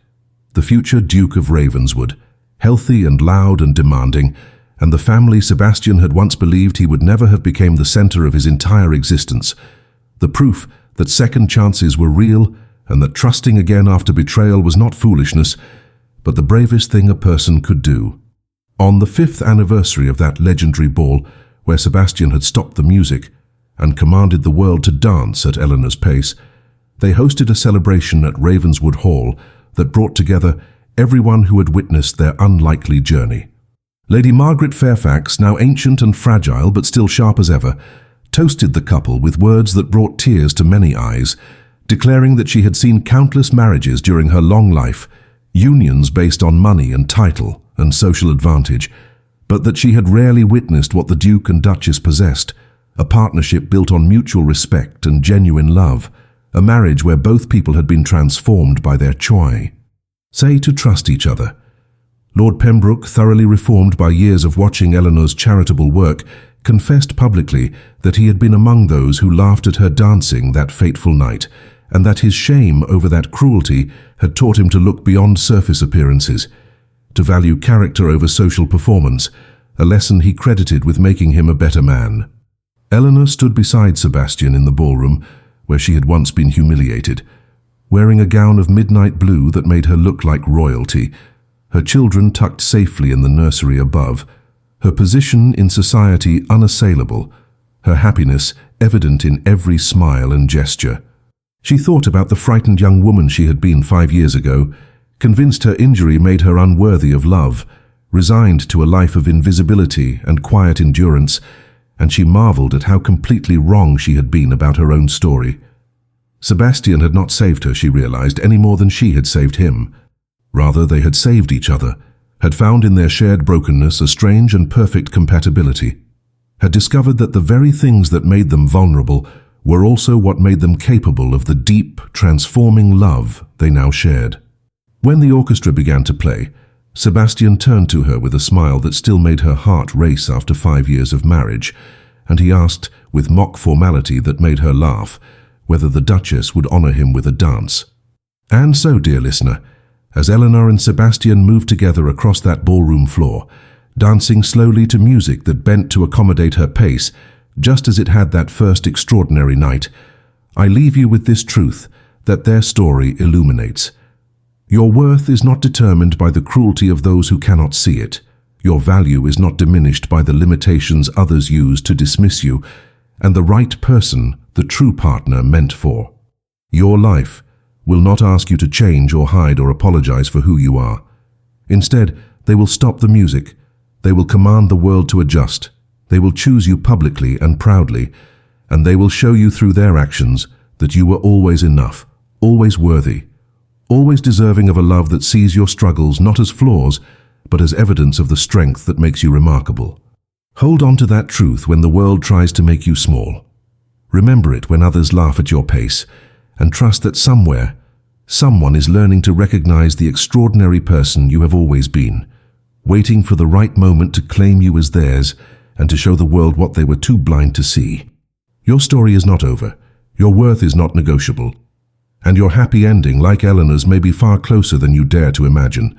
the future Duke of Ravenswood, healthy and loud and demanding, and the family Sebastian had once believed he would never have become the center of his entire existence, the proof that second chances were real and that trusting again after betrayal was not foolishness, but the bravest thing a person could do. On the 5th anniversary of that legendary ball, where Sebastian had stopped the music and commanded the world to dance at Eleanor's pace, they hosted a celebration at Ravenswood Hall that brought together everyone who had witnessed their unlikely journey. Lady Margaret Fairfax, now ancient and fragile but still sharp as ever, toasted the couple with words that brought tears to many eyes, declaring that she had seen countless marriages during her long life, unions based on money and title and social advantage, but that she had rarely witnessed what the Duke and Duchess possessed, a partnership built on mutual respect and genuine love, a marriage where both people had been transformed by their choice. Say to trust each other. Lord Pembroke, thoroughly reformed by years of watching Eleanor's charitable work, confessed publicly that he had been among those who laughed at her dancing that fateful night, and that his shame over that cruelty had taught him to look beyond surface appearances, to value character over social performance, a lesson he credited with making him a better man. Eleanor stood beside Sebastian in the ballroom, where she had once been humiliated, wearing a gown of midnight blue that made her look like royalty, her children tucked safely in the nursery above, her position in society unassailable, her happiness evident in every smile and gesture. She thought about the frightened young woman she had been 5 years ago, convinced her injury made her unworthy of love, resigned to a life of invisibility and quiet endurance, and she marveled at how completely wrong she had been about her own story. Sebastian had not saved her, she realized, any more than she had saved him. Rather, they had saved each other, had found in their shared brokenness a strange and perfect compatibility, had discovered that the very things that made them vulnerable were also what made them capable of the deep, transforming love they now shared. When the orchestra began to play, Sebastian turned to her with a smile that still made her heart race after 5 years of marriage, and he asked, with mock formality that made her laugh, whether the Duchess would honor him with a dance. And so, dear listener, as Eleanor and Sebastian moved together across that ballroom floor, dancing slowly to music that bent to accommodate her pace, just as it had that first extraordinary night, I leave you with this truth that their story illuminates. Your worth is not determined by the cruelty of those who cannot see it. Your value is not diminished by the limitations others use to dismiss you, and the right person, the true partner meant for. Your life will not ask you to change or hide or apologize for who you are. Instead, they will stop the music. They will command the world to adjust. They will choose you publicly and proudly, and they will show you through their actions that you were always enough, always worthy, always deserving of a love that sees your struggles not as flaws, but as evidence of the strength that makes you remarkable. Hold on to that truth when the world tries to make you small. Remember it when others laugh at your pace, and trust that somewhere, someone is learning to recognize the extraordinary person you have always been, waiting for the right moment to claim you as theirs and to show the world what they were too blind to see. Your story is not over. Your worth is not negotiable. And your happy ending, like Eleanor's, may be far closer than you dare to imagine.